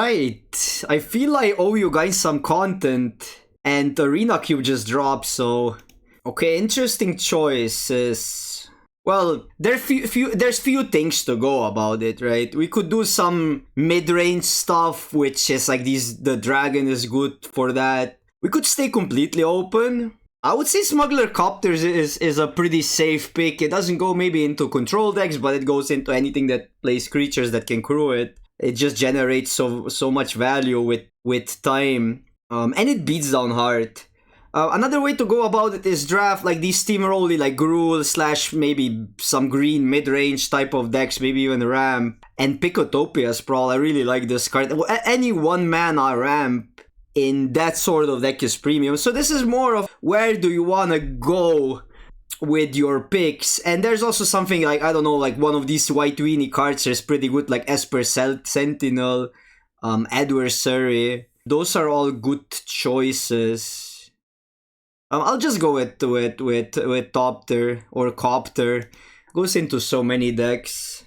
Alright, I feel I owe you guys some content, and Arena Cube just dropped, so... Okay, interesting choices. Well, there's few things to go about it, right? We could do some mid-range stuff, which is like the dragon is good for that. We could stay completely open. I would say Smuggler Copters is a pretty safe pick. It doesn't go maybe into control decks, but it goes into anything that plays creatures that can crew it. It just generates so much value with time, and it beats down hard. Another way to go about it is draft like these steamrolly like Gruul / maybe some green mid-range type of decks, maybe even Ramp, and pick Utopia Sprawl. I really like this card. Any 1-mana Ramp in that sort of deck is premium. So this is more of where do you want to go with your picks. And there's also something like, I don't know, like one of these white weenie cards is pretty good, like Esper Sentinel, Adversary. Those are all good choices. I'll just go with Topter or Copter. Goes into so many decks.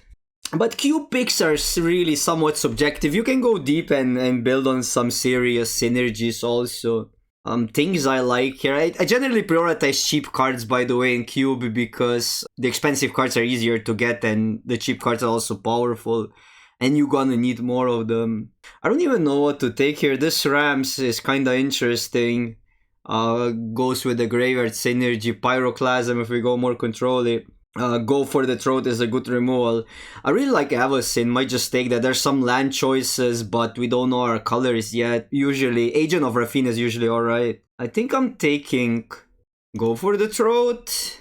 But Cube picks are really somewhat subjective. You can go deep and build on some serious synergies also. Things I like here. I generally prioritize cheap cards, by the way, in Cube because the expensive cards are easier to get and the cheap cards are also powerful. And you're gonna need more of them. I don't even know what to take here. This Rams is kinda interesting. Goes with the Graveyard Synergy. Pyroclasm if we go more control-y. Go for the Throat is a good removal. I really like Avacyn, might just take that. There's some land choices, but we don't know our colors yet. Usually, Agent of Rafine is usually alright. I think I'm taking Go for the Throat.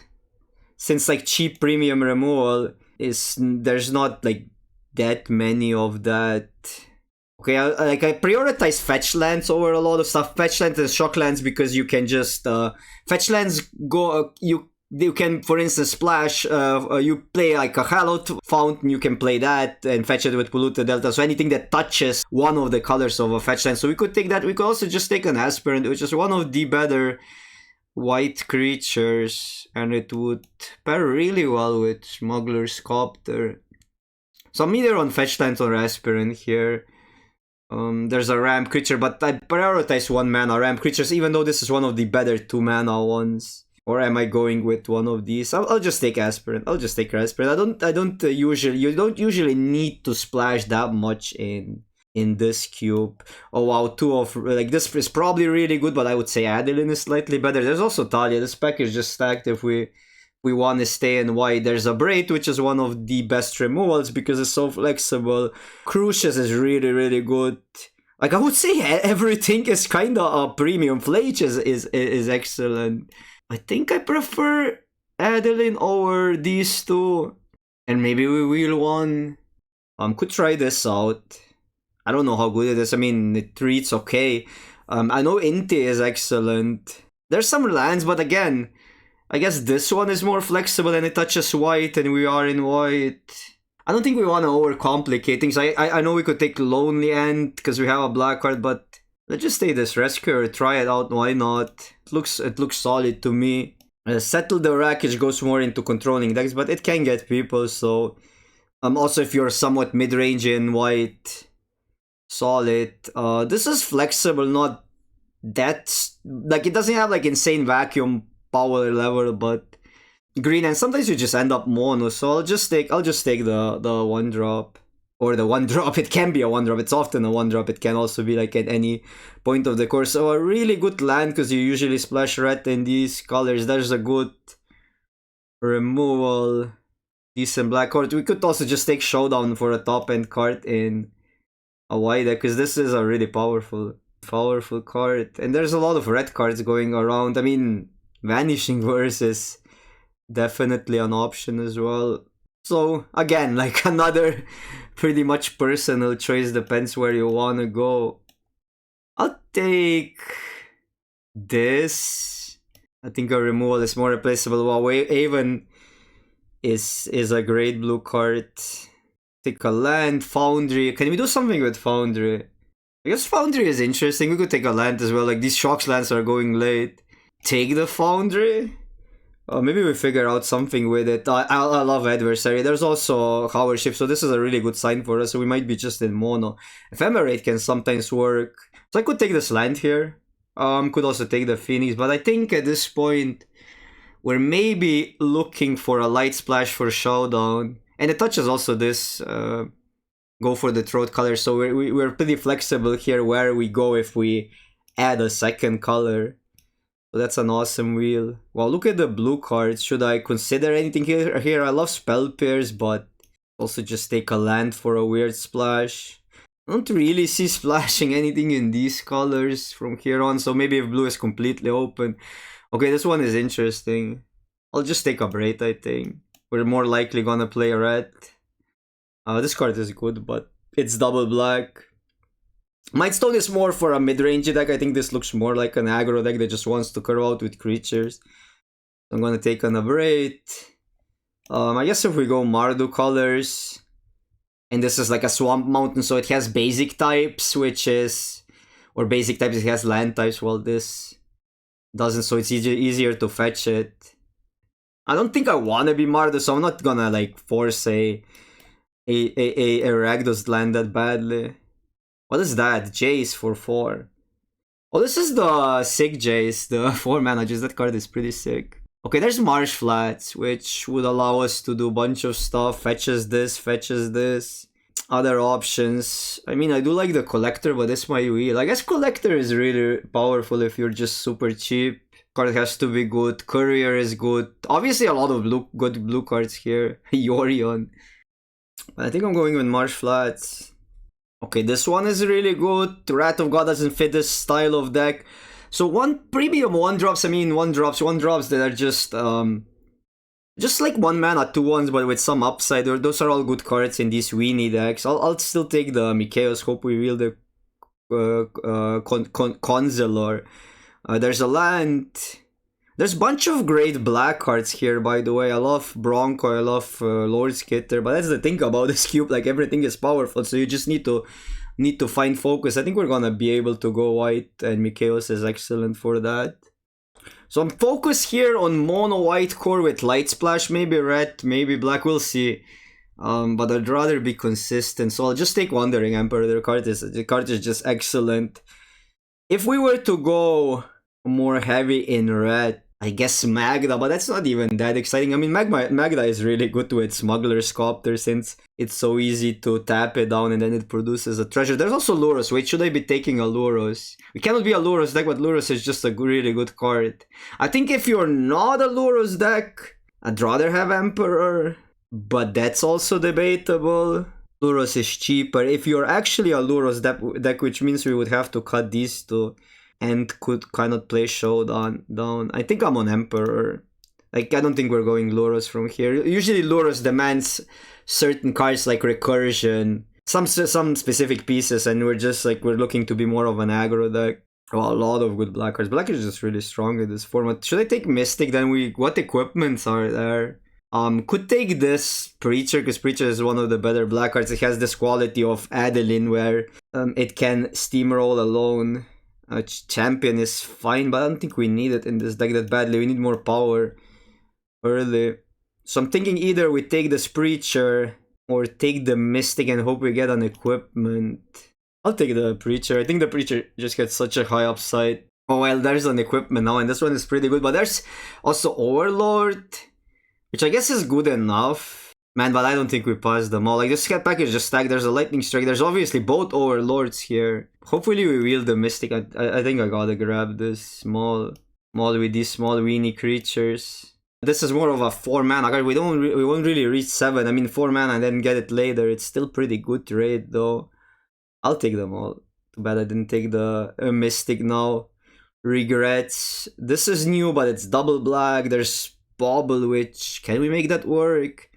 Since like cheap premium removal there's not like that many of that. Okay, I prioritize fetch lands over a lot of stuff. Fetch lands and shock lands because you can just fetch lands go you can, for instance, splash, you play like a Hallowed Fountain, you can play that and fetch it with Polluted Delta. So anything that touches one of the colors of a fetch land. So we could take that. We could also just take an Aspirant, which is one of the better white creatures. And it would pair really well with Smuggler's Copter. So I'm either on fetch lands or Aspirant here. There's a Ramp creature, but I prioritize 1-mana Ramp creatures, even though this is one of the better 2-mana ones. Or am I going with one of these? I'll just take Aspirant. I'll just take Aspirant. I don't usually. You don't usually need to splash that much in this cube. Oh wow, 2 of like this is probably really good, but I would say Adeline is slightly better. There's also Talia. This pack is just stacked if we want to stay in white. There's a Braid, which is one of the best removals because it's so flexible. Crucius is really good. Like I would say everything is kinda a premium. Flage is excellent. I think I prefer Adeline over these two. And maybe we will one. Could try this out. I don't know how good it is. I mean, it reads okay. I know Inti is excellent. There's some lands, but again, I guess this one is more flexible and it touches white and we are in white. I don't think we want to overcomplicate things. I know we could take Lonely End because we have a black card, but let's just take this Rescuer, try it out, why not? It looks solid to me. Settle the Wreckage goes more into controlling decks, but it can get people, so... also, if you're somewhat mid-range in white, solid. This is flexible, not that... Like, it doesn't have, like, insane vacuum power level, but... Green, and sometimes you just end up mono, so I'll just take the 1-drop. Or the 1-drop, it can be a 1-drop, it's often a 1-drop, it can also be like at any point of the course. So a really good land because you usually splash red in these colors. There's a good removal, decent black card. We could also just take Showdown for a top end card in a white deck because this is a really powerful card. And there's a lot of red cards going around. I mean, Vanishing Verse is definitely an option as well. So again, like another pretty much personal choice, depends where you want to go. I'll take this. I think a removal is more replaceable. Wow, Haven is a great blue card. Take a land, Foundry. Can we do something with Foundry? I guess Foundry is interesting. We could take a land as well. Like these Shocks lands are going late. Take the Foundry. Maybe we figure out something with it. I love Adversary. There's also Power Ship, so this is a really good sign for us. So we might be just in mono. Ephemerate can sometimes work. So I could take this land here. Could also take the Phoenix, but I think at this point we're maybe looking for a light splash for Showdown. And it touches also this. Go for the throat color. So we're pretty flexible here where we go if we add a second color. So that's an awesome wheel. Well, look at the blue cards. Should I consider anything here? I love spell pairs, but also just take a land for a weird splash. I don't really see splashing anything in these colors from here on. So maybe if blue is completely open. Okay, this one is interesting. I'll just take a Braid, I think. We're more likely gonna play red. This card is good, but it's double black. Mightstone is more for a mid-range deck. I think this looks more like an aggro deck that just wants to curve out with creatures. I'm gonna take an Aberrate. I guess if we go Mardu colors, and this is like a Swamp Mountain, so it has basic types, which is... Or basic types, it has land types, while this doesn't, so it's easier to fetch it. I don't think I wanna be Mardu, so I'm not gonna like force a Rakdos land that badly. What is that? Jace for 4. Oh, this is the sick Jace, the 4 mana Jace. That card is pretty sick. Okay, there's Marsh Flats, which would allow us to do a bunch of stuff. Fetches this. Other options. I mean, I do like the Collector, but it's my wheel. I guess Collector is really powerful if you're just super cheap. Card has to be good. Courier is good. Obviously, a lot of good blue cards here. Yorion. I think I'm going with Marsh Flats. Okay, this one is really good. Wrath of God doesn't fit this style of deck. So one premium 1-drops, I mean 1-drops that are just like 1 mana 2-1s but with some upside. Those are all good cards in these weenie decks. I'll still take the Mikaeus. Hope we wheel the Conzelor. There's a land. There's a bunch of great black cards here, by the way. I love Bronco, I love Lord Skitter, but that's the thing about this cube, like everything is powerful, so you just need to find focus. I think we're gonna be able to go white, and Mikaeus is excellent for that. So I'm focused here on mono white core with light splash, maybe red, maybe black, we'll see. But I'd rather be consistent, so I'll just take Wandering Emperor. The card is just excellent. If we were to go more heavy in red, I guess Magda, but that's not even that exciting. I mean, Magda is really good with Smuggler's Copter since it's so easy to tap it down and then it produces a treasure. There's also Luros. Wait, should I be taking a Luros? We cannot be a Luros deck, but Luros is just a really good card. I think if you're not a Luros deck, I'd rather have Emperor, but that's also debatable. Luros is cheaper. If you're actually a Luros deck, which means we would have to cut these two, and could kind of play Showdown down. I think I'm on Emperor. Like, I don't think we're going Luros from here. Usually Luros demands certain cards like Recursion, some specific pieces, and we're looking to be more of an aggro deck. Well, a lot of good black cards. Black is just really strong in this format. Should I take Mystic? Then what equipments are there? Could take this Preacher, because Preacher is one of the better black cards. It has this quality of Adeline where it can steamroll alone. Champion is fine, but I don't think we need it in this deck that badly. We need more power early. So I'm thinking either we take this Preacher or take the Mystic and hope we get an equipment. I'll take the Preacher. I think the Preacher just gets such a high upside. Oh well, there's an equipment now, and this one is pretty good. But there's also Overlord, which I guess is good enough. Man, but I don't think we pass them all. Like, this cat package just stacked. There's a Lightning Strike. There's obviously both Overlords here. Hopefully we wield the Mystic. I think I gotta grab this small with these small weenie creatures. This is more of a 4 mana card. We won't really reach 7. I mean 4 mana and then get it later. It's still pretty good trade though. I'll take them all. Too bad I didn't take the Mystic now. Regrets. This is new, but it's double black. There's Bobble Witch. Can we make that work?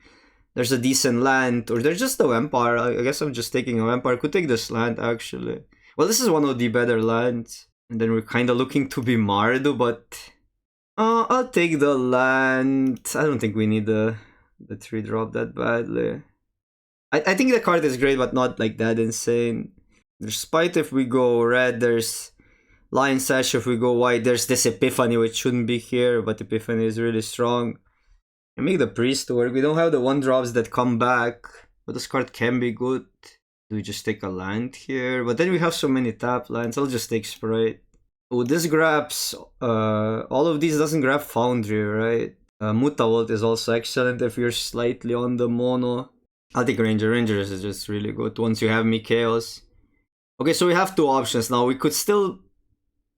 There's a decent land, or there's just a Vampire. I guess I'm just taking a Vampire. Could take this land actually. Well, this is one of the better lands. And then we're kind of looking to be Mardu, but I'll take the land. I don't think we need the 3-drop that badly. I think the card is great, but not like that insane. Despite if we go red, there's Lion Sash if we go white. There's this Epiphany which shouldn't be here, but Epiphany is really strong. And make the Priest work. We don't have the 1-drops that come back, but this card can be good. Do we just take a land here? But then we have so many tap lands. I'll just take Sprite. Oh, this grabs... all of these doesn't grab Foundry, right? Mutavault is also excellent if you're slightly on the mono. I'll take Ranger. Ranger is just really good once you have me Chaos. Okay, so we have two options now. We could still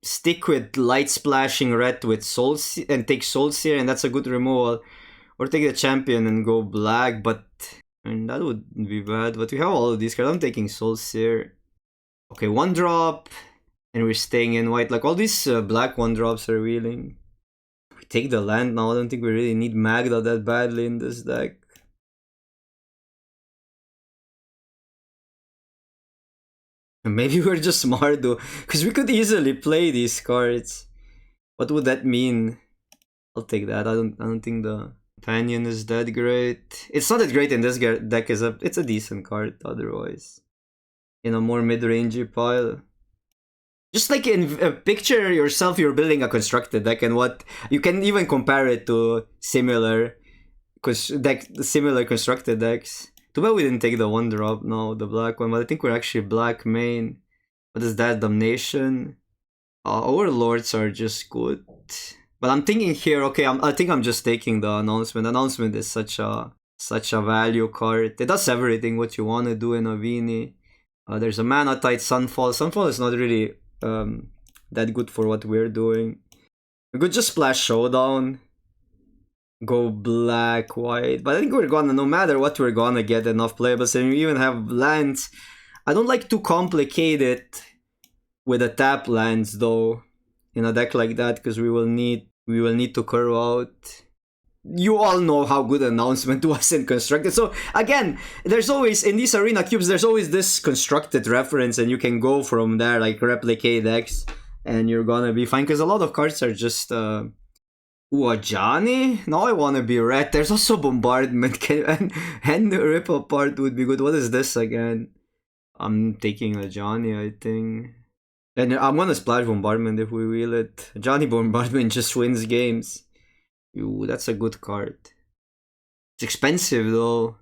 stick with Light Splashing Red with Soul and take Soul Seer, and that's a good removal. Or take the Champion and go black, but I mean, that would be bad. But we have all of these cards. I'm taking Soul Seer. Okay, 1-drop, and we're staying in white. Like all these black 1-drops are wheeling. We take the land now. I don't think we really need Magda that badly in this deck. Maybe we're just smart though, because we could easily play these cards. What would that mean? I'll take that. I don't think the Companion is that great. It's not that great in this deck. It's a decent card otherwise. In a more mid-rangey pile. Just like in picture yourself, you're building a constructed deck, and what you can even compare it to similar constructed decks. Too bad we didn't take the 1-drop now, the black one, but I think we're actually black main. What is that? Damnation? Overlords are just good. But I'm thinking here, okay, I think I'm just taking the Announcement. Announcement is such a value card. It does everything what you want to do in a Vini. There's a Mana Tide Sunfall. Sunfall is not really that good for what we're doing. We could just splash Showdown. Go black, white. But I think we're gonna, no matter what, we're gonna get enough playables. And we even have lands. I don't like to complicate it with the tap lands though in a deck like that, because we will need to curve out. You all know how good Announcement was in Constructed. So again, there's always, in these Arena Cubes, there's always this Constructed reference, and you can go from there, like replicate decks, and you're gonna be fine, because a lot of cards are just ooh, a Johnny? Now I wanna be red. There's also Bombardment, and the Rip Apart would be good. What is this again? I'm taking a Johnny, I think. And I'm gonna splash Bombardment if we wheel it. Johnny Bombardment just wins games. Ooh, that's a good card. It's expensive though.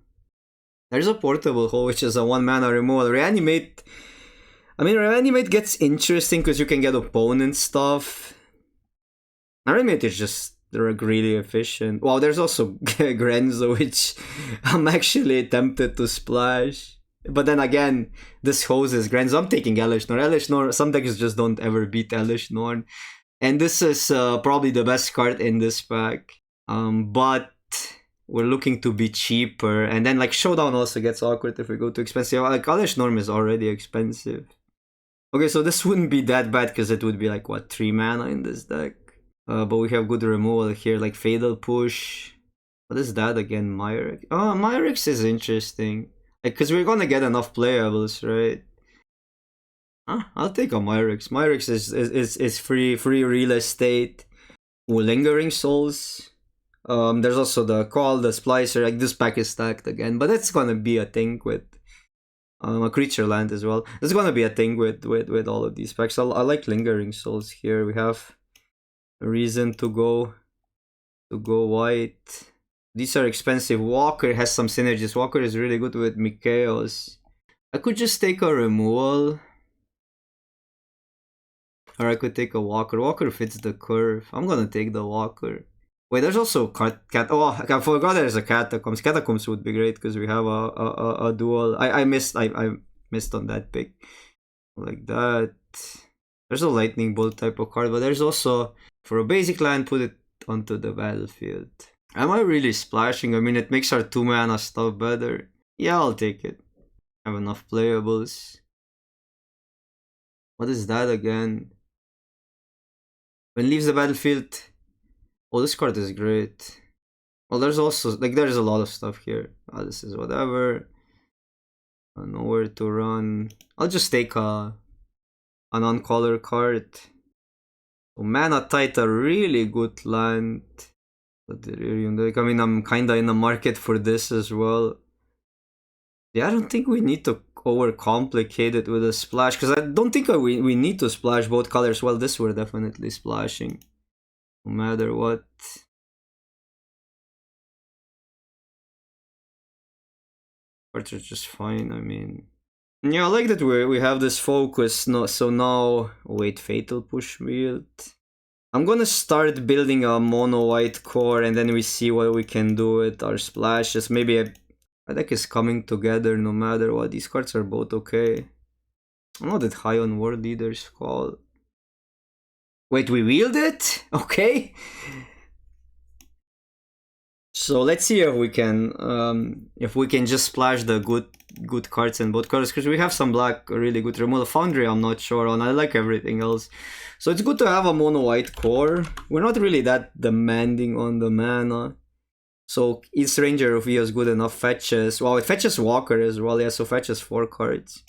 There's a Portable Hole, which is a 1-mana removal. Reanimate. I mean, Reanimate gets interesting because you can get opponent stuff. Reanimate is just really efficient. Wow, there's also Grenzo, which I'm actually tempted to splash. But then again, this hoses Grenzo. I'm taking Elish Norn. Elish Norn, some decks just don't ever beat Elish Norn. And this is probably the best card in this pack. But we're looking to be cheaper. And then like Showdown also gets awkward if we go too expensive. Like Elish Norn is already expensive. Okay, so this wouldn't be that bad because it would be like, what, 3 mana in this deck? But we have good removal here, like Fatal Push. What is that again? Myrix? Oh, Myrix is interesting. Like, because we're gonna get enough playables, right? I'll take a Myrix. Myrix is free real estate. Ooh, Lingering Souls. There's also the Call, the Splicer. Like, this pack is stacked again. But that's gonna be a thing with a creature land as well. There's gonna be a thing with all of these packs. I like Lingering Souls here. We have a reason to go white. These are expensive. Walker has some synergies. Walker is really good with Mikaeos. I could just take a removal. Or I could take a Walker. Walker fits the curve. I'm gonna take the Walker. Wait, there's also cat. Oh, I forgot there's a Catacombs. Catacombs would be great because we have a dual. I missed on that pick. Like that. There's a Lightning Bolt type of card, but there's also, for a basic land, put it onto the battlefield. Am I really splashing? I mean, it makes our 2-mana stuff better. Yeah, I'll take it. I have enough playables. What is that again? When leaves the battlefield. Oh, this card is great. Well, there's also, like, there's a lot of stuff here. Oh, this is whatever. I know where to run. I'll just take a non-color card. So Mana Tide, a really good land. Like, I mean, I'm kinda in the market for this as well. Yeah, I don't think we need to overcomplicate it with a splash, because I don't think we need to splash both colors. Well, this we're definitely splashing, no matter what. Cards are just fine, I mean. Yeah, I like that we have this focus, no, so now... Wait, Fatal Push build. I'm gonna start building a mono white core and then we see what we can do with our splashes. Maybe a deck is coming together no matter what. These cards are both okay. I'm not that high on World Leader's Call. Wait, we wheeled it? Okay. So let's see if we can just splash the good cards in both colors, because we have some black really good removal. Foundry I'm not sure on. I like everything else. So it's good to have a mono white core. We're not really that demanding on the mana. So East Ranger of is good enough. Fetches. Wow, it fetches Walker as well. Yeah, so fetches 4 cards.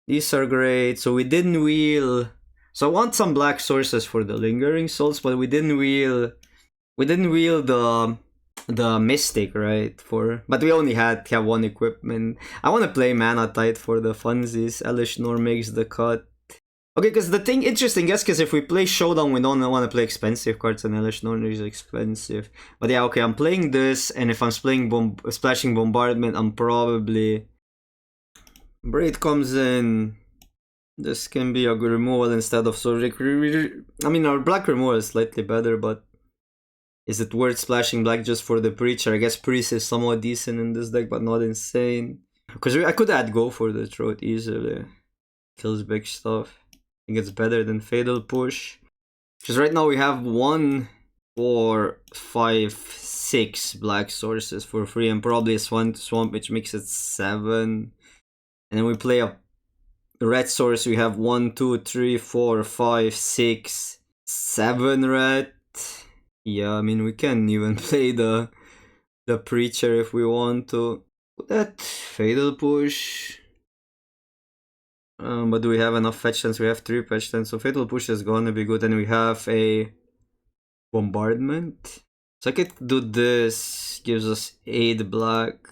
These are great. So we didn't wheel. So I want some black sources for the Lingering Souls, but we didn't wheel the Mystic, right? But we only have one equipment. I want to play Mana Tide for the funsies. Elish Nor makes the cut. Okay, because the thing interesting, yes, because if we play Showdown, we don't want to play expensive cards, and Elish Nor is expensive. But yeah, okay, I'm playing this, and if I'm splashing Bombardment, I'm probably... Braid comes in. This can be a good removal instead of Sojik. I mean, our black removal is slightly better, but is it worth splashing black just for the Preacher? I guess Priest is somewhat decent in this deck, but not insane. Because I could add Go for the Throat easily. Kills big stuff. I think it's better than Fatal Push. Because right now we have 1, 4, 5, 6 black sources for free, and probably a Swamp, which makes it 7. And then we play a red source. We have 1, 2, 3, 4, 5, 6, 7 red. Yeah, I mean, we can even play the Preacher if we want to. That Fatal Push. But do we have enough fetch lands? We have 3 fetch lands, so Fatal Push is gonna be good. And we have a Bombardment. So I could do this. Gives us 8 black.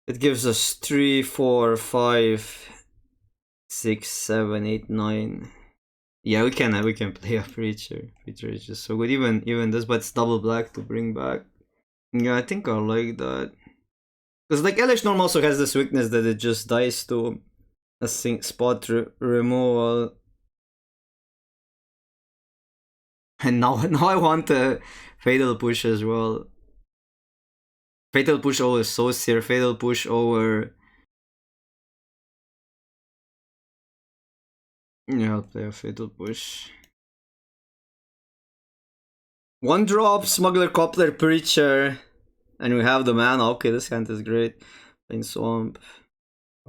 It gives us 3, 4, 5, 6, 7, 8, 9. Yeah, we can play a Preacher. Preacher is just so good. Even this, but it's double black to bring back. Yeah, I think I like that. Because like Elish Norm also has this weakness that it just dies to a spot removal. And now I want a Fatal Push as well. Fatal Push over Saucer, Fatal Push over... Yeah, I'll play a Fatal Push. 1 drop, Smuggler, Coupler, Preacher. And we have the mana. Okay, this hand is great. Plain Swamp.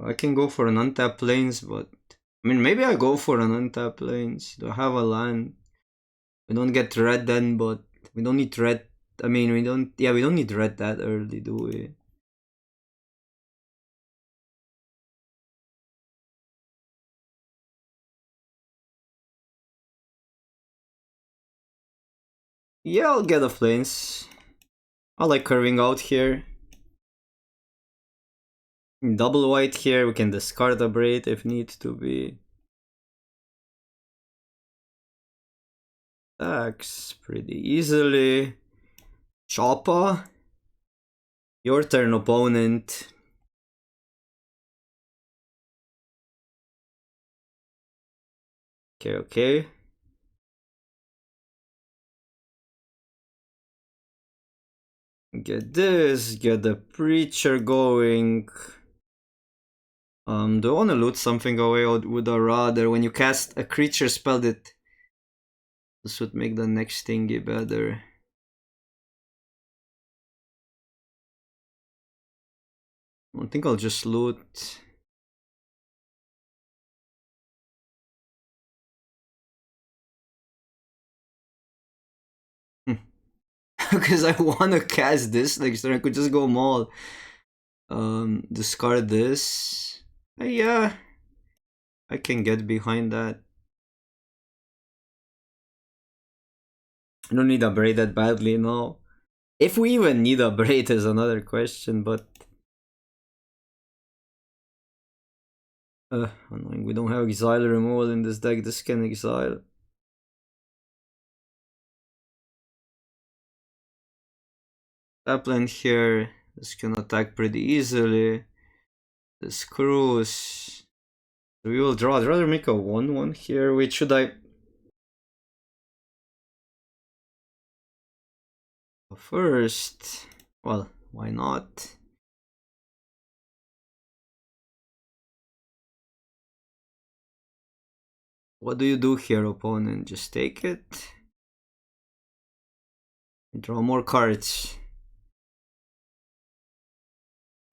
I can go for an untapped Plains, but... I mean, maybe I go for an untapped Plains. Do I have a land? We don't get red then, but... We don't need red... I mean, we don't... Yeah, we don't need red that early, do we? Yeah, I'll get a Plains. I like curving out here. Double white here, we can discard a Braid if need to be. Attacks pretty easily. Choppa. Your turn, opponent. Okay. Get this, get the Preacher going. Do I want to loot something away, or would I rather, when you cast a creature spell, that this would make the next thingy better? I think I'll just loot. Because I want to cast this next turn. I could just go Maul. Discard this. Yeah, I can get behind that. I don't need a Braid that badly, no. If we even need a Braid is another question, but... Annoying. We don't have exile removal in this deck. This can exile. Tapland here. This can attack pretty easily. This cruise. We will draw. I'd rather make a 1/1 here. Wait, should I? First, well, why not? What do you do here, opponent? Just take it. Draw more cards.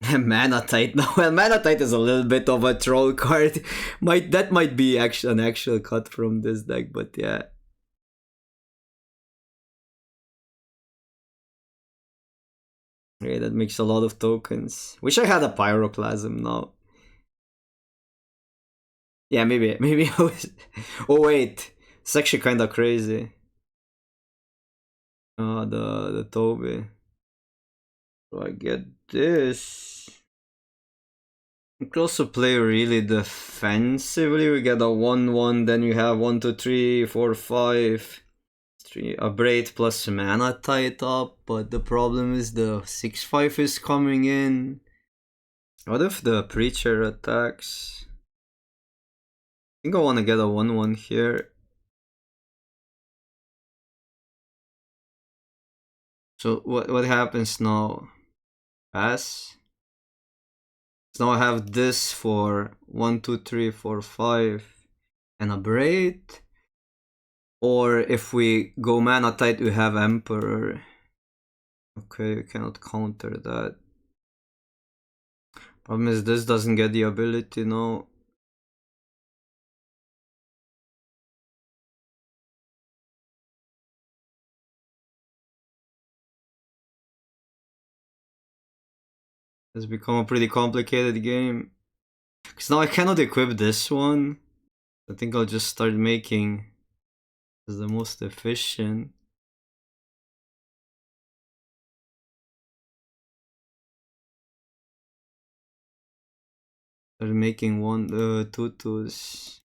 Mana Tide. No, well, Mana Tide is a little bit of a troll card. That might be an actual cut from this deck, but yeah. Okay, that makes a lot of tokens. Wish I had a Pyroclasm now. Yeah, maybe I was... Oh wait, it's actually kind of crazy. The Toby. So I get this. You can also play really defensively. We get a 1/1, then you have 1, 2, 3, 4, 5. 3 a braid plus mana tied up, but the problem is the 6/5 is coming in. What if the preacher attacks? I think I want to get a 1/1 here. So what happens now? Pass. So now I have this for 1, 2, 3, 4, 5 and a braid. Or if we go mana tight, we have Emperor. Okay, we cannot counter that. Problem is this doesn't get the ability now. It's become a pretty complicated game. Because now I cannot equip this one. I think I'll just start making as the most efficient. Start making tutus.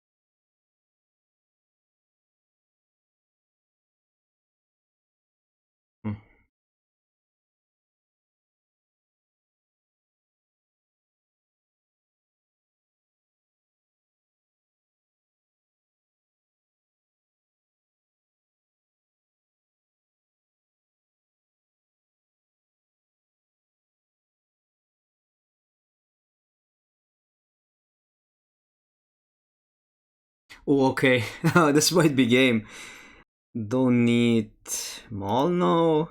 Oh, okay. This might be game. Don't need Maul now.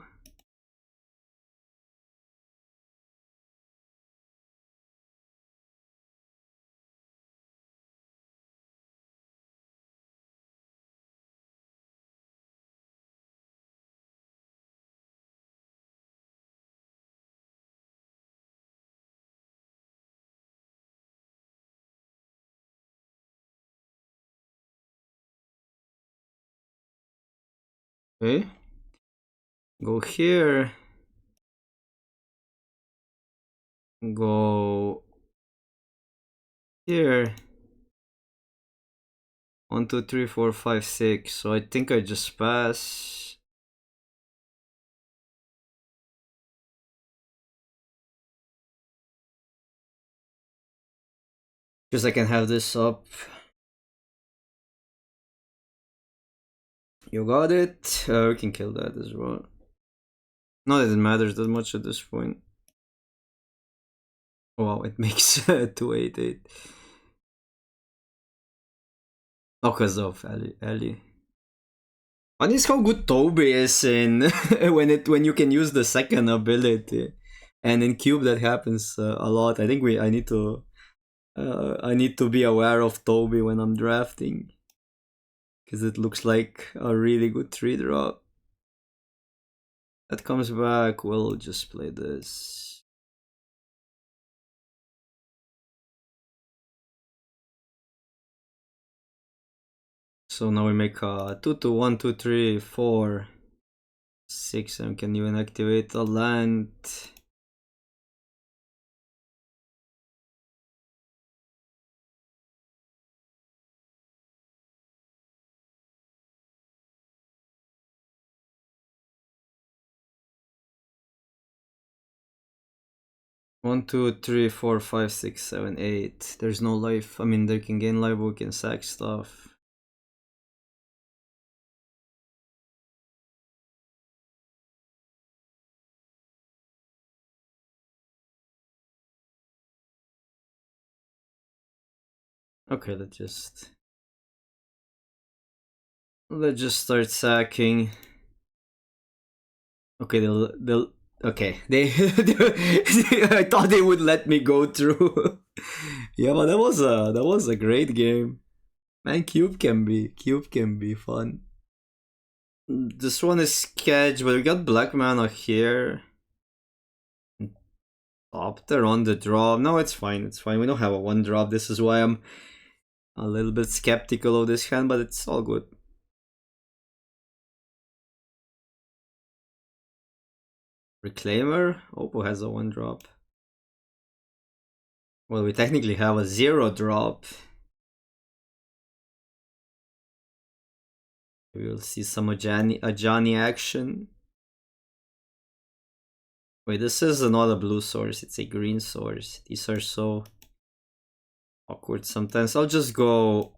Okay. Go here. Go here. 1, 2, 3, 4, 5, 6. So I think I just pass. Because I can have this up. You got it. We can kill that as well. Not that it matters that much at this point. Wow, it makes 288. Oh, because of Ellie. Funny is how good Toby is in when you can use the second ability, and in Cube that happens a lot. I think I need to be aware of Toby when I'm drafting, because it looks like a really good 3-drop. That comes back. We'll just play this. So now we make a 2 1, 2, 3, 4, 6, and we can even activate a land. 1, 2, 3, 4, 5, 6, 7, 8. There's no life. I mean, they can gain life, we can sack stuff. Okay, let's just start sacking. Okay, they'll okay. They I thought they would let me go through. Yeah, but that was a great game. Man, Cube can be fun. This one is sketch, but we got black mana here. Top there on the drop. No, it's fine. It's fine. We don't have a one drop. This is why I'm a little bit skeptical of this hand, but it's all good. Reclaimer. Oppo has a one drop. Well, we technically have a zero drop. We will see some Ajani action. Wait, this is not a blue source, it's a green source. These are so awkward sometimes. I'll just go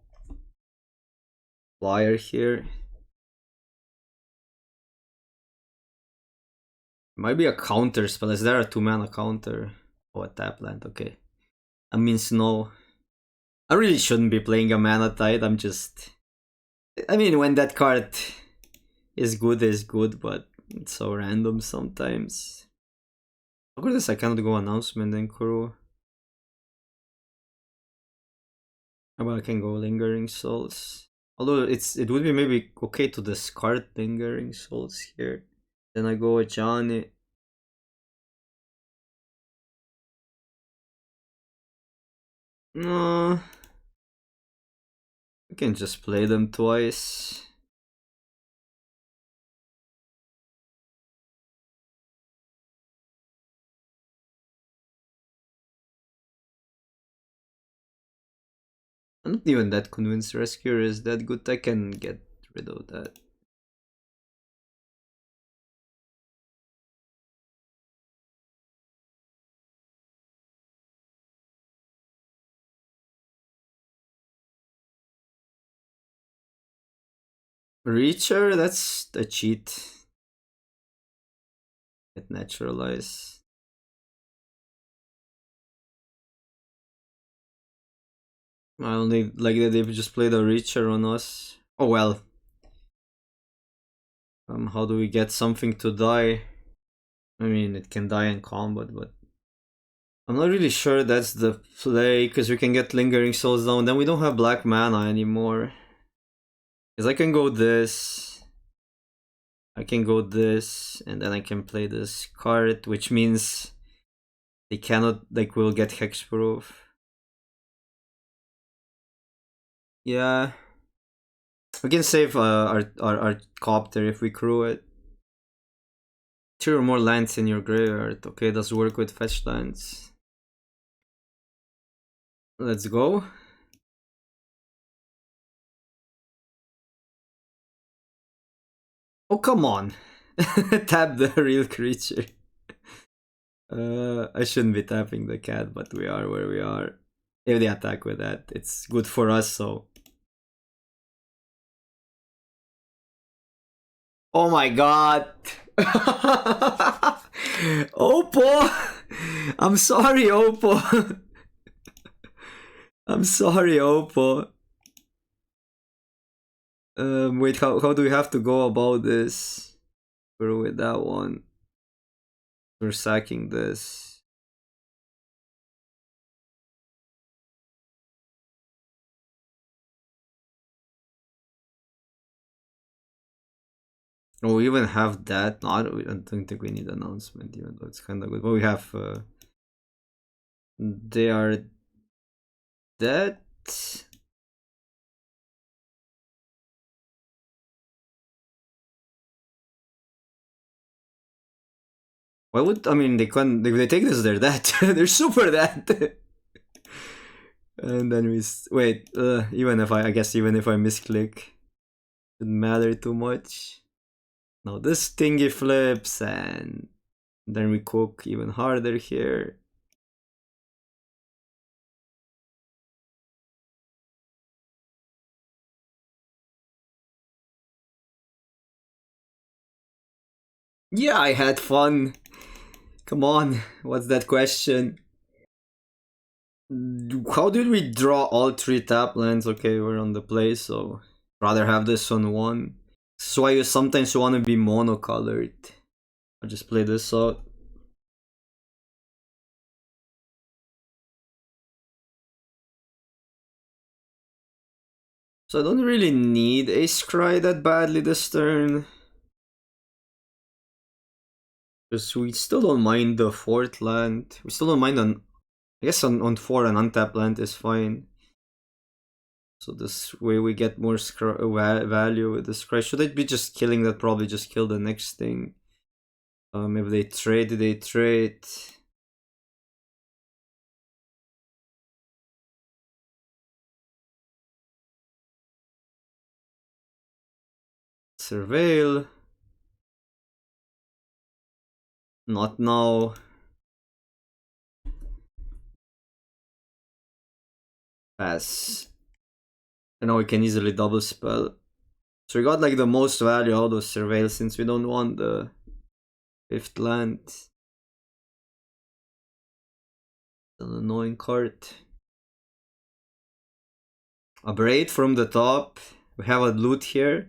flyer here. Might be a counter spell. Is there a 2-mana counter? Oh, a tap land, okay. That means no. I really shouldn't be playing a mana tide. I'm just... I mean, when that card is good, but it's so random sometimes. Of course, I cannot go announcement and crew. Well, I can go lingering souls. Although it would be maybe okay to discard lingering souls here. Then I go with Johnny. No. I can just play them twice. I'm not even that convinced Rescuer is that good. I can get rid of that. Reacher, that's a cheat. Get naturalize. I only like that they just played a Reacher on us. Oh well. How do we get something to die? I mean, it can die in combat, but I'm not really sure that's the play, because we can get Lingering Souls down, then we don't have black mana anymore. Because I can go this, I can go this, and then I can play this card, which means they cannot, like, we'll get hexproof. Yeah. We can save our copter if we crew it. 2 or more lands in your graveyard. Okay, does work with fetch lands. Let's go. Oh, come on. Tap the real creature. I shouldn't be tapping the cat, but we are where we are. If they attack with that, it's good for us, so. Oh my god. Oppo! I'm sorry, Oppo. I'm sorry, Oppo. Wait, how do we have to go about this? We're with that one. We're sacking this. Oh, we even have that. No, I don't think we need announcement, even though it's kind of good. But we have. They are dead. Why would, I mean, they can't, if they take this, they're dead. They're super dead. And then we wait. Even if I guess even if I misclick, didn't matter too much. Now this thingy flips, and then we cook even harder here. Yeah, I had fun. Come on, what's that question? How did we draw all 3 tap lands? Okay, we're on the play, so rather have this on 1. This is why you sometimes want to be monocolored. I'll just play this out. So I don't really need a Scry that badly this turn. Because we still don't mind the 4th land. We still don't mind on... I guess on 4 an untapped land is fine. So this way we get more value with the Scry. Should I be just killing that? Probably just kill the next thing. If they trade, they trade. Surveil. Not now. Pass. And now we can easily double spell. So we got like the most value out of Surveil since we don't want the 5th land. It's an annoying card. A Braid from the top. We have a loot here.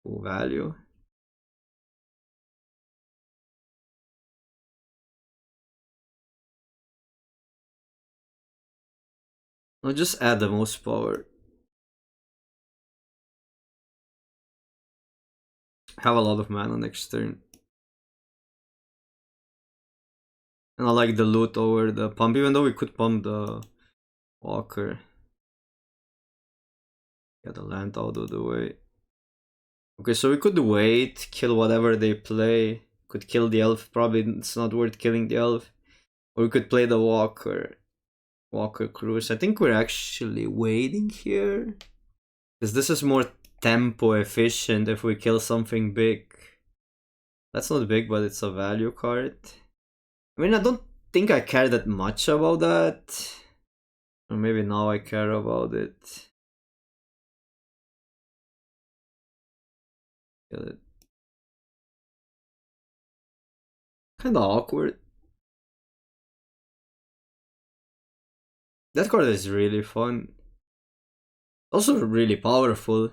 Full value. I'll just add the most power. Have a lot of mana next turn. And I like the loot over the pump, even though we could pump the Walker. Get the land out of the way. Okay, so we could wait, kill whatever they play. Could kill the elf, probably it's not worth killing the elf. Or we could play the Walker. Walker Cruise. I think we're actually waiting here. Because this is more tempo efficient if we kill something big. That's not big, but it's a value card. I mean, I don't think I care that much about that. Or maybe now I care about it. Kill it. Kinda awkward. That card is really fun. Also really powerful.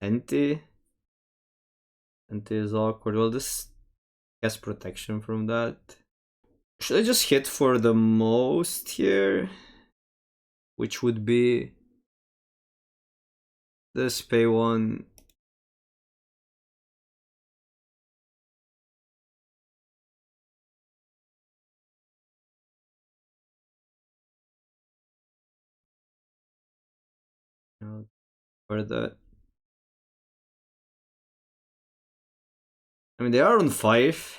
Anti is awkward. Well, this has protection from that. Should I just hit for the most here? Which would be this, pay 1. For that. I mean, they are on 5.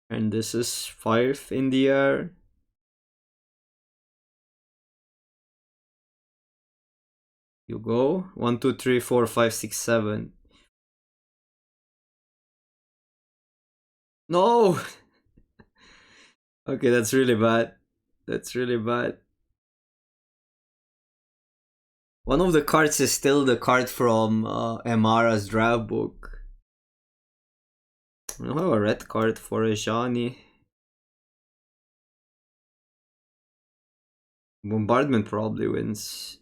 And this is 5 in the air. You go. 1, 2, 3, 4, 5, 6, 7. No! Okay, that's really bad. That's really bad. One of the cards is still the card from Emara's draft book. I don't have a red card for Ajani. Bombardment probably wins.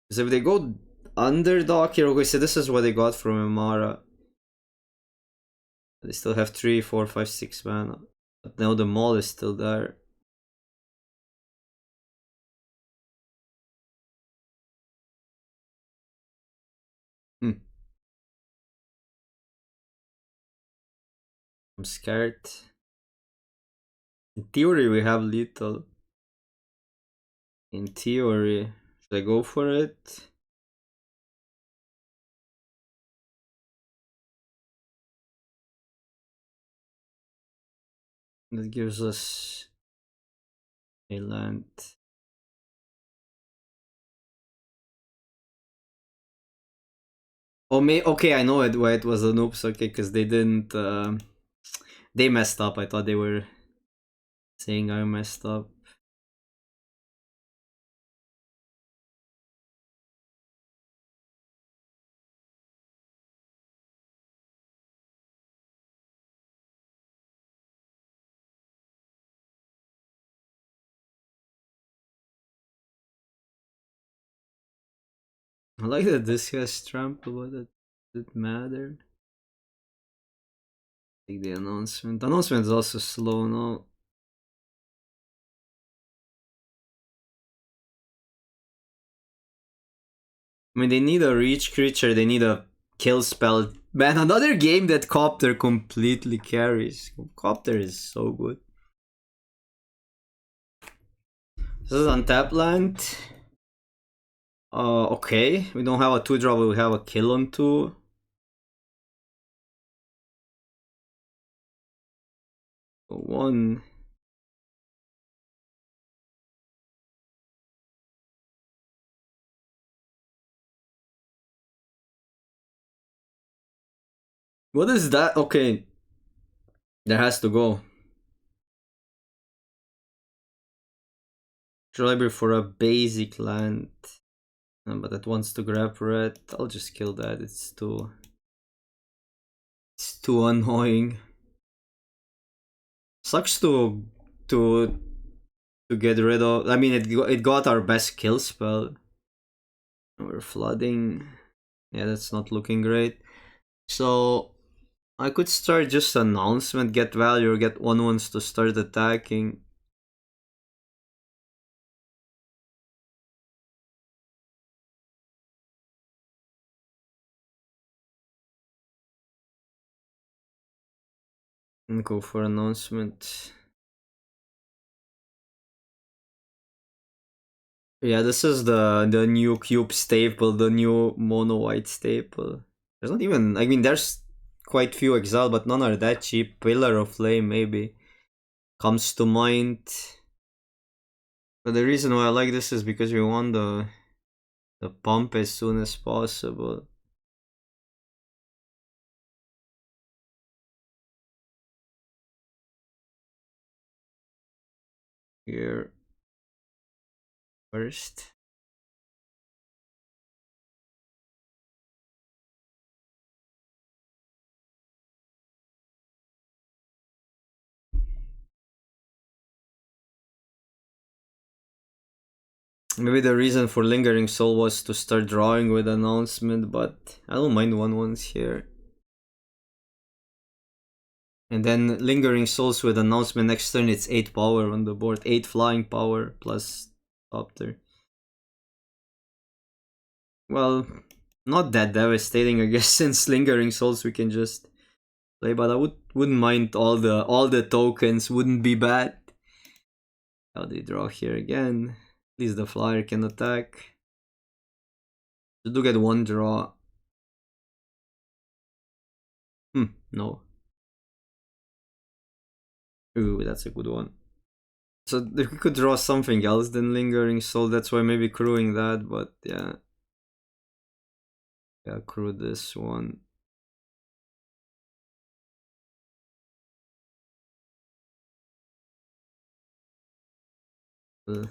Because if they go underdog here, okay, so this is what they got from Emara. They still have 3, 4, 5, 6 mana. But now the mall is still there. I'm scared. In theory, we have lethal. In theory, should I go for it? That gives us a land. Oh, okay, I know why it was an oops. Okay, because they didn't. They messed up. I thought they were saying I messed up. I like that this has trample, but does it matter? Take the announcement. The announcement is also slow now. I mean, they need a reach creature, they need a kill spell. Man, another game that Copter completely carries. Copter is so good. This is untap land. Okay. We don't have a 2-drop, we have a kill on 2. One. What is that? Okay. There has to go. Library for a basic land. But it wants to grab red. I'll just kill that. It's too annoying. Sucks to get rid of. I mean, it got our best kill spell. We're flooding. Yeah, that's not looking great. So I could start just announcement, get value, or get 1/1s to start attacking. And go for announcement. Yeah, this is the new cube staple, the new mono white staple. There's not even. I mean, there's quite few exile, but none are that cheap. Pillar of Flame maybe comes to mind. But the reason why I like this is because we want the pump as soon as possible. Here first. Maybe the reason for Lingering Soul was to start drawing with announcement, but I don't mind 1/1s here. And then Lingering Souls with announcement next turn, it's 8 power on the board, 8 flying power plus Copter. Well, not that devastating, I guess, since Lingering Souls we can just play, but I wouldn't mind all the tokens, wouldn't be bad. How do you draw here again? At least the flyer can attack. You do get 1 draw. No. Ooh, that's a good one. So if we could draw something else than Lingering Soul, that's why maybe crewing that, but yeah. Yeah, crew this one. Ugh.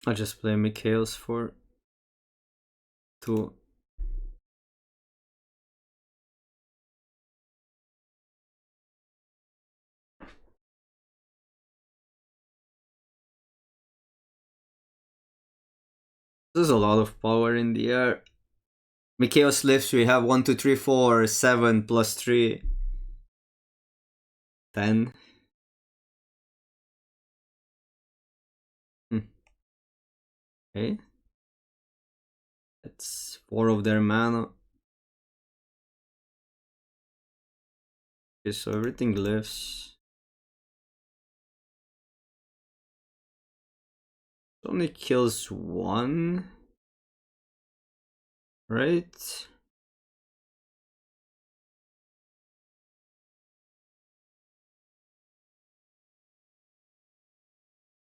I'll just play Mikhail's for 2. There's a lot of power in the air. Mikhail's lifts, we have 1, 2, 3, 4, 7 plus 3. 10. Okay. That's 4 of their mana. Okay, so everything lifts. It only kills 1. Right?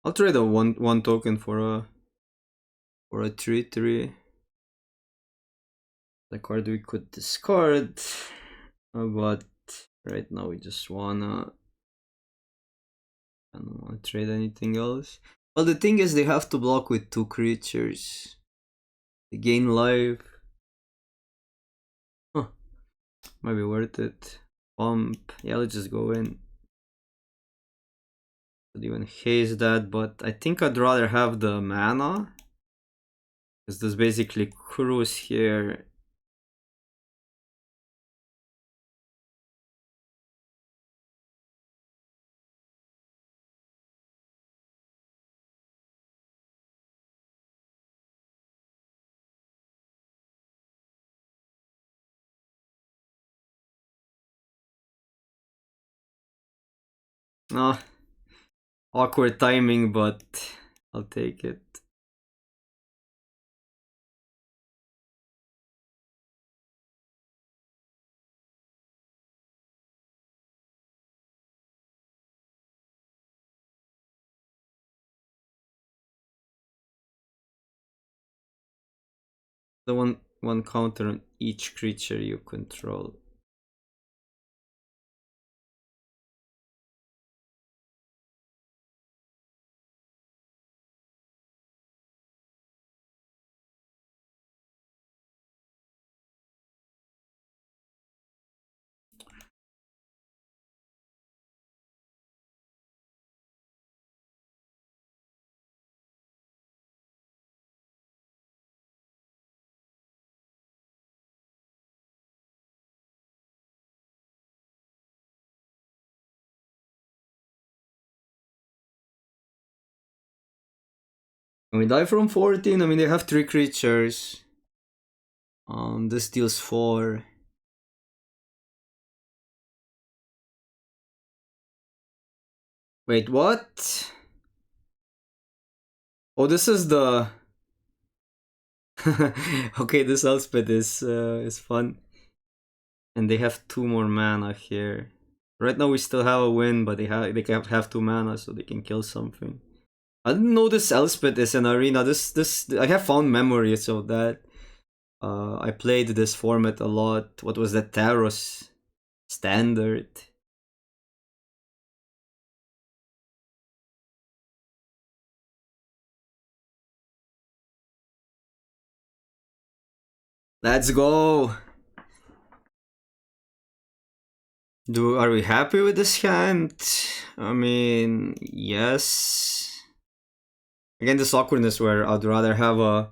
I'll trade a one token for a 3/3. The card we could discard, but right now we just wanna I don't want to trade anything else. Well, the thing is they have to block with 2 creatures. They gain life. Huh. Might be worth it. Pump. Yeah, let's just go in. Could even haze that, but I think I'd rather have the mana. Because there's basically cruise here. Ah, awkward timing, but I'll take it. The one counter on each creature you control. When we die from 14, I mean they have 3 creatures. This deals 4. Wait, what? Oh, this is the... Okay, this Elspeth is fun. And they have 2 more mana here. Right now we still have a win, but they have 2 mana, so they can kill something. I didn't know this Elspeth is an arena. This I have fond memories of that. I played this format a lot. What was that? Taros Standard. Let's go. Are we happy with this hand? I mean, yes. Again, this awkwardness where I'd rather have a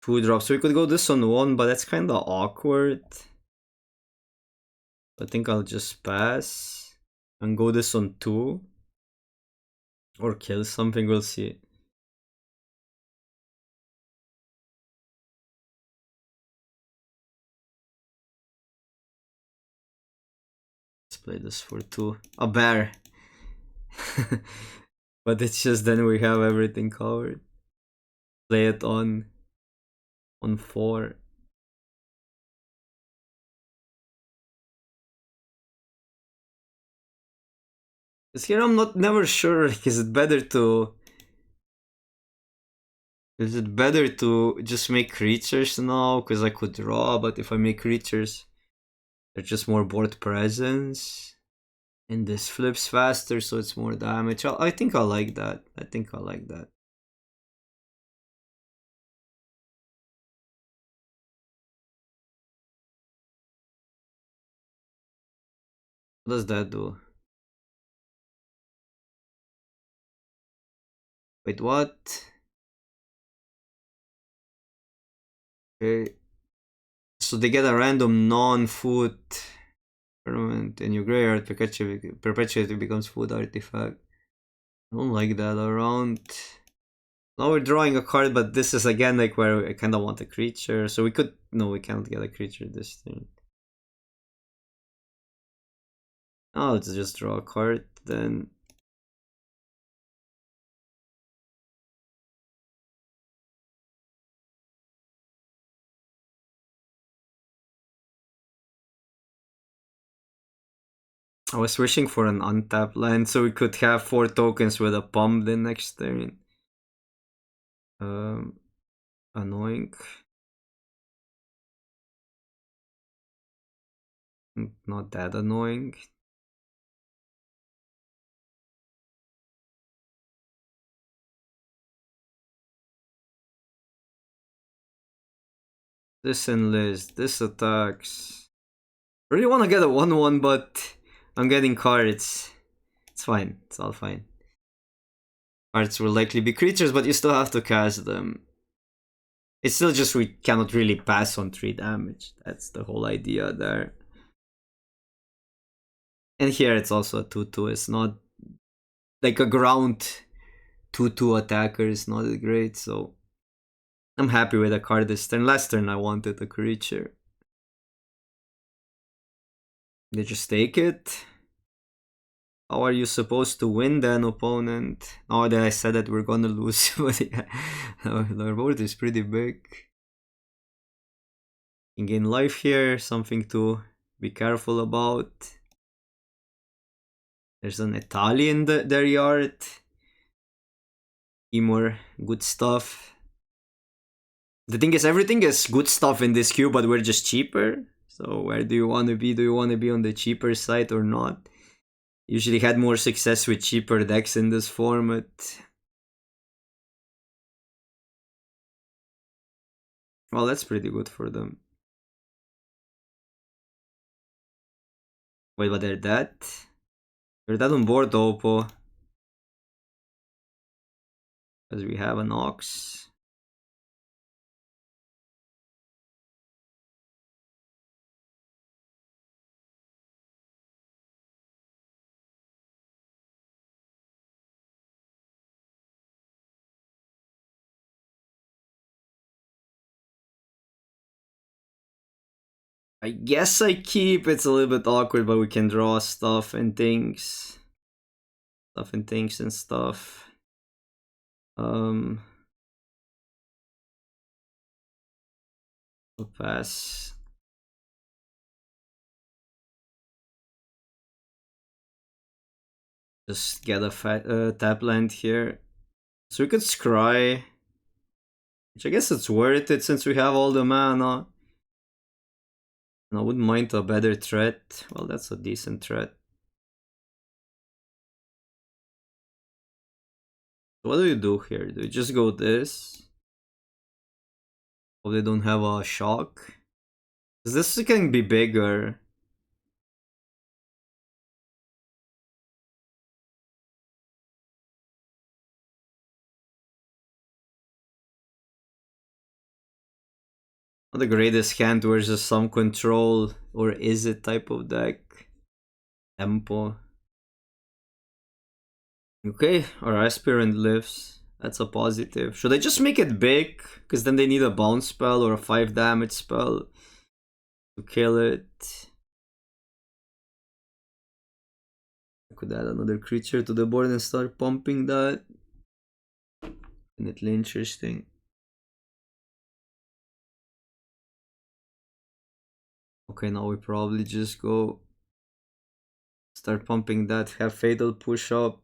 2-drop. So we could go this on 1, but that's kind of awkward. I think I'll just pass and go this on 2. Or kill something, we'll see. Let's play this for 2. A bear. But it's just then we have everything covered. Play it on 4. Because here I'm never sure. Is it better to just make creatures now? Because I could draw, but if I make creatures, they're just more board presence. And this flips faster, so it's more damage. I think I like that. I think I like that. What does that do? Wait, what? Okay. So they get a random non-food permanent in your graveyard, perpetually becomes food artifact. I don't like that around. Now we're drawing a card, but this is again like where I kind of want a creature. So we could... No, we can't get a creature this turn. Oh, let's just draw a card then. I was wishing for an untapped land so we could have 4 tokens with a pump the next turn. Annoying. Not that annoying. This enlist, this attacks. I really want to get a 1-1, but I'm getting cards. It's fine, it's all fine. Cards will likely be creatures, but you still have to cast them. It's still just we cannot really pass on 3 damage. That's the whole idea there. And here it's also a 2-2. It's not like a ground 2-2 attacker is not that great, so I'm happy with a card this turn. Last turn I wanted a creature. They just take it. How are you supposed to win then, opponent? Oh, I said that we're gonna lose, but yeah, our board is pretty big. You can gain life here, something to be careful about. There's an Italian in their yard. More good stuff. The thing is, everything is good stuff in this queue, but we're just cheaper. So where do you want to be? Do you want to be on the cheaper side or not? Usually had more success with cheaper decks in this format. Well, that's pretty good for them. Wait, but they're dead? They're dead on board, Oppo. Because we have an Ox. I guess I keep. It's a little bit awkward, but we can draw stuff and things. Stuff and things and stuff. I'll pass. Just get a tap land here. So we could scry. Which I guess it's worth it since we have all the mana. And I wouldn't mind a better threat. Well, that's a decent threat. What do you do here? Do you just go this? Hope they don't have a shock. Because this can be bigger. Not the greatest hand versus some control, or is it type of deck? Tempo. Okay, our aspirant lives. That's a positive. Should I just make it big? Because then they need a bounce spell or a 5 damage spell to kill it. I could add another creature to the board and start pumping that. Definitely interesting. Okay, now we probably just go start pumping that, have Fatal push up.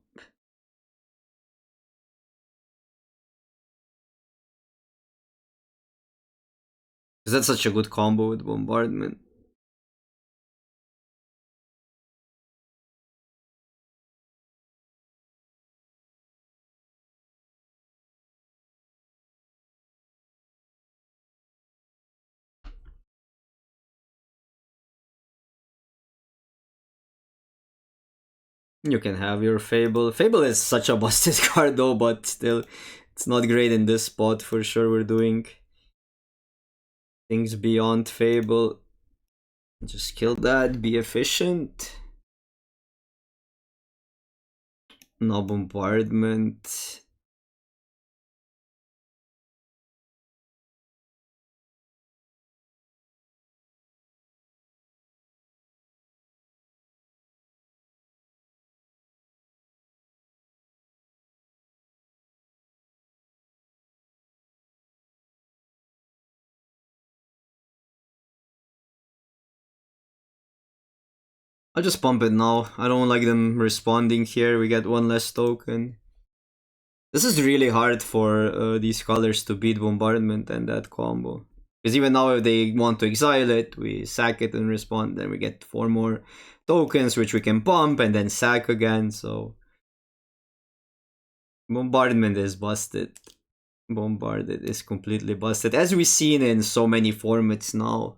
Because that's such a good combo with Bombardment. You can have your Fable. Fable is such a busted card though, but still, it's not great in this spot for sure. We're doing things beyond Fable. Just kill that, be efficient. No Bombardment. I'll just pump it now. I don't like them responding here. We get one less token. This is really hard for these colors to beat Bombardment and that combo. Because even now if they want to exile it, we sack it and respond, then we get 4 more tokens which we can pump and then sack again, so... Bombardment is busted. Bombarded is completely busted, as we've seen in so many formats now.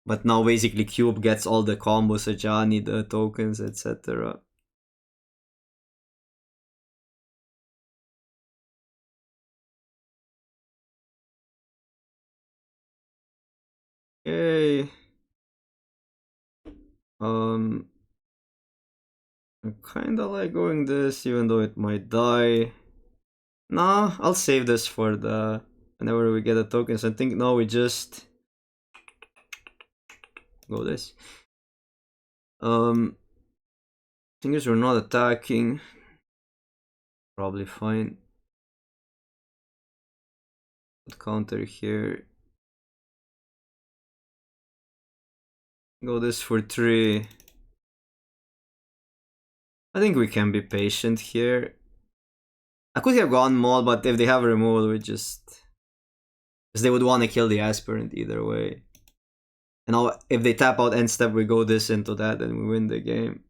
But now basically Cube gets all the combos, Ajani, the tokens, etc. Okay. I kinda like going this, even though it might die. Nah, I'll save this for the whenever we get the tokens. I think now we just go this. Thing is, we're not attacking. Probably fine. Put counter here. Go this for 3. I think we can be patient here. I could have gone Maul, but if they have removal, we just... because they would want to kill the Aspirant either way. And now, if they tap out end step, we go this into that and we win the game.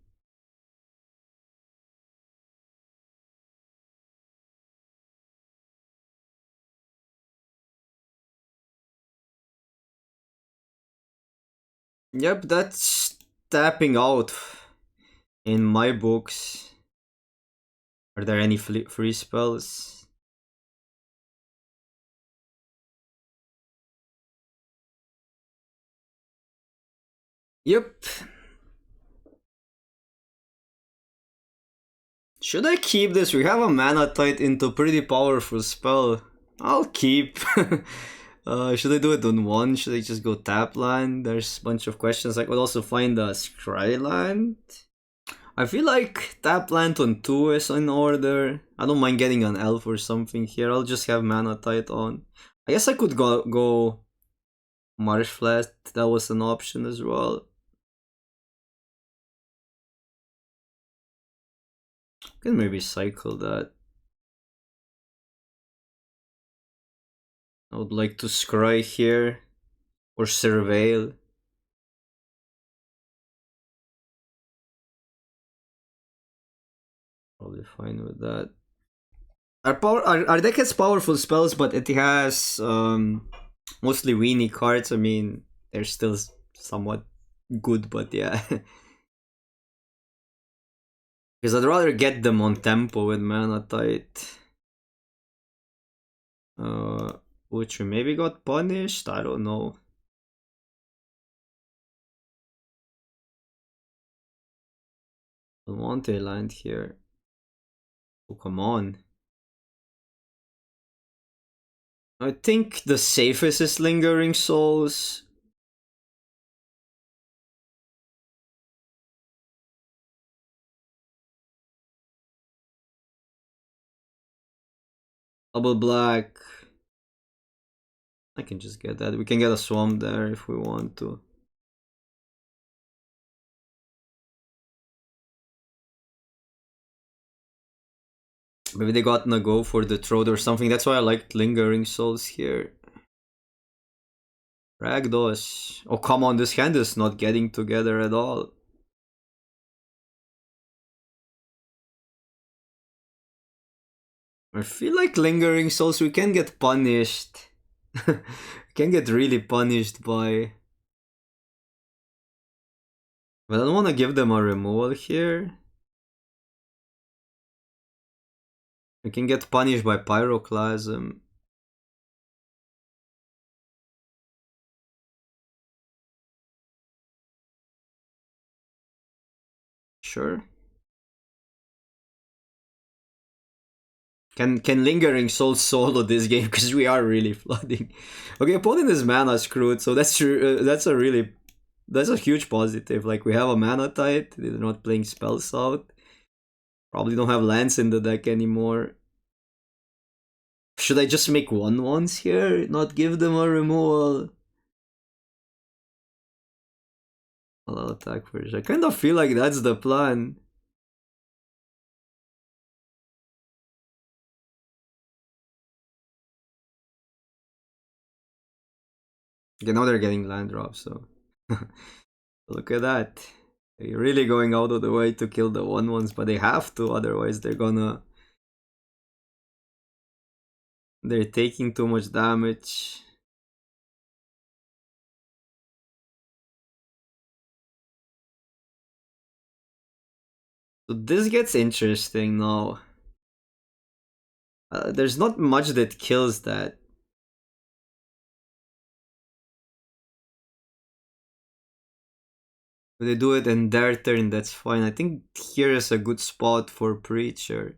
Yep, that's tapping out in my books. Are there any free spells? Yep. Should I keep this? We have a mana tide into pretty powerful spell. I'll keep. Should I do it on 1? Should I just go tap land? There's a bunch of questions. I could also find a scry land. I feel like tap land on 2 is in order. I don't mind getting an elf or something here. I'll just have mana tide on. I guess I could go Marsh Flat. That was an option as well. Can maybe cycle that. I would like to scry here or surveil. Probably fine with that. Our deck has powerful spells, but it has mostly weenie cards. I mean, they're still somewhat good, but yeah. Because I'd rather get them on tempo with mana tight. Which we maybe got punished. I don't know. I want a land here. Oh, come on. I think the safest is Lingering Souls. Double black. I can just get that. We can get a swamp there if we want to. Maybe they got to go for the throat or something. That's why I liked Lingering Souls here. Ragdos. Oh, come on. This hand is not getting together at all. I feel like Lingering Souls, we can get punished. We can get really punished by... But I don't want to give them a removal here. We can get punished by Pyroclasm. Sure. Can Lingering Soul solo this game? Because we are really flooding. Okay, opponent is mana screwed, so that's true. That's a huge positive. Like, we have a mana tight. They're not playing spells out. Probably don't have lands in the deck anymore. Should I just make 1/1s here? Not give them a removal? I'll attack first. I kind of feel like that's the plan. Okay, now they're getting land drops, so... Look at that. They're really going out of the way to kill the 1/1s, but they have to, otherwise they're gonna... They're taking too much damage. So this gets interesting now. There's not much that kills that. If they do it in their turn, that's fine. I think here is a good spot for Preacher.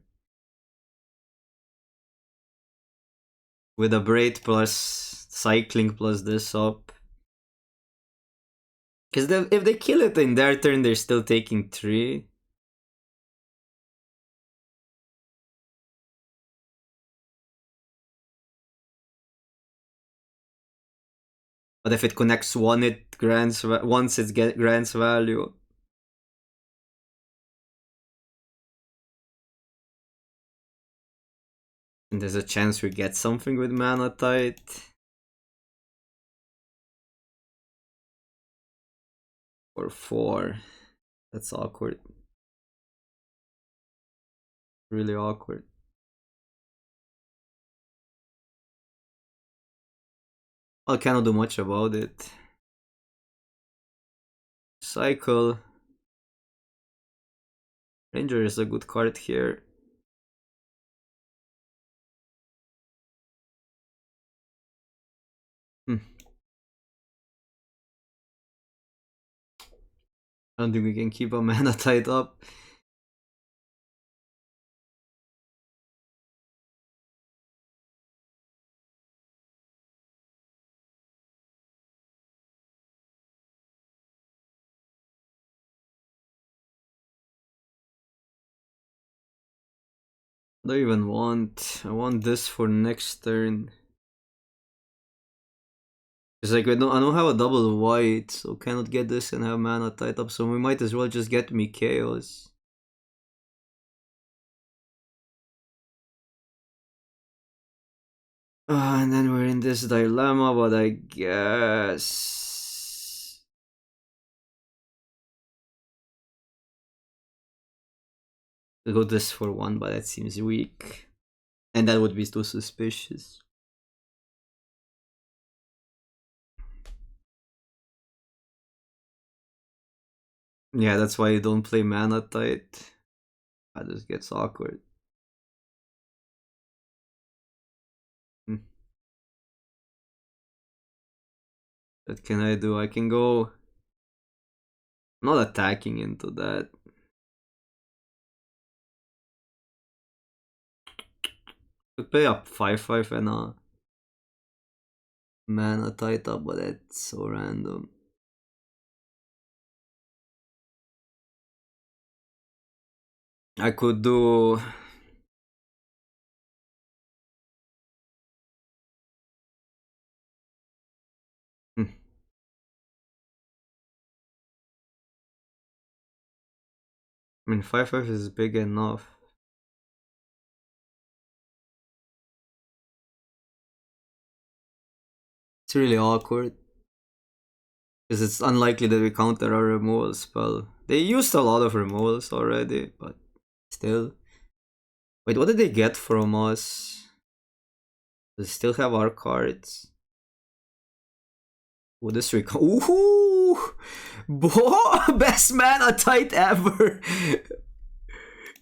With a Braid plus Cycling plus this up. Because if they kill it in their turn, they're still taking 3. But if it connects one, it grants once it grants value. And there's a chance we get something with Mana Tide. Or 4. That's awkward. Really awkward. I cannot do much about it. Cycle. Ranger is a good card here. I don't think we can keep a Mana Tide up. I don't even want. I want this for next turn. It's like I don't have a double white, so cannot get this and have Mana Tide up. So we might as well just get me Chaos. And then we're in this dilemma, but I guess we'll go this for 1, but that seems weak. And that would be too suspicious. Yeah, that's why you don't play Mana Tide. That just gets awkward. What can I do? I can go... not attacking into that. Could play up 5/5 and a Mana Tide up, but that's so random. I could do... I mean, 5/5 is big enough. It's really awkward. Because it's unlikely that we counter our removal spell. They used a lot of removals already, but still. Wait, what did they get from us? They still have our cards. Would this recall? Ooh! Best Mana Tide ever!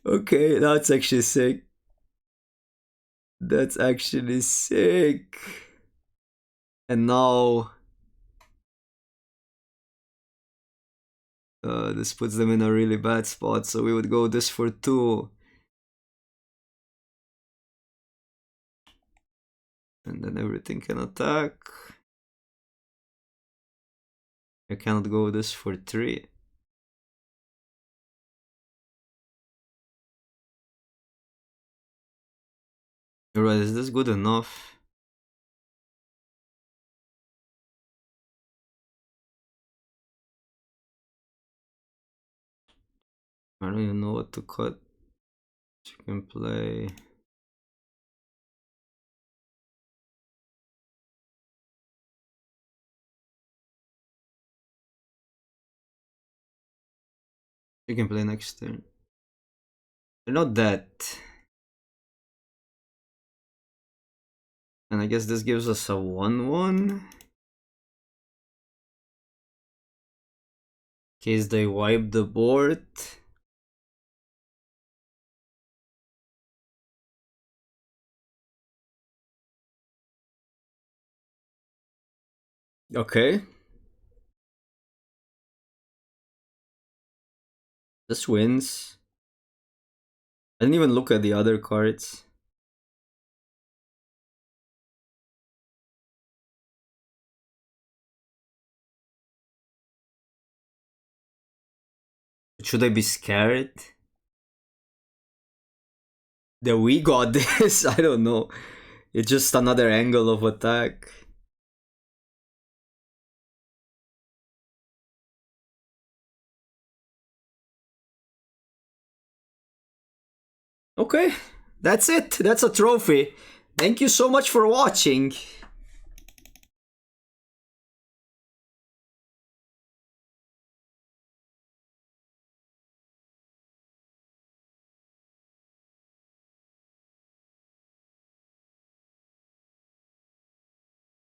Okay, that's actually sick. That's actually sick. And now... this puts them in a really bad spot, so we would go this for 2. And then everything can attack. I cannot go this for 3. Alright, is this good enough? I don't even know what to cut. You can play... you can play next turn. They're not that... And I guess this gives us a 1-1. In case they wipe the board. Okay. This wins. I didn't even look at the other cards. Should I be scared? That we got this? I don't know. It's just another angle of attack. Okay, that's it. That's a trophy. Thank you so much for watching.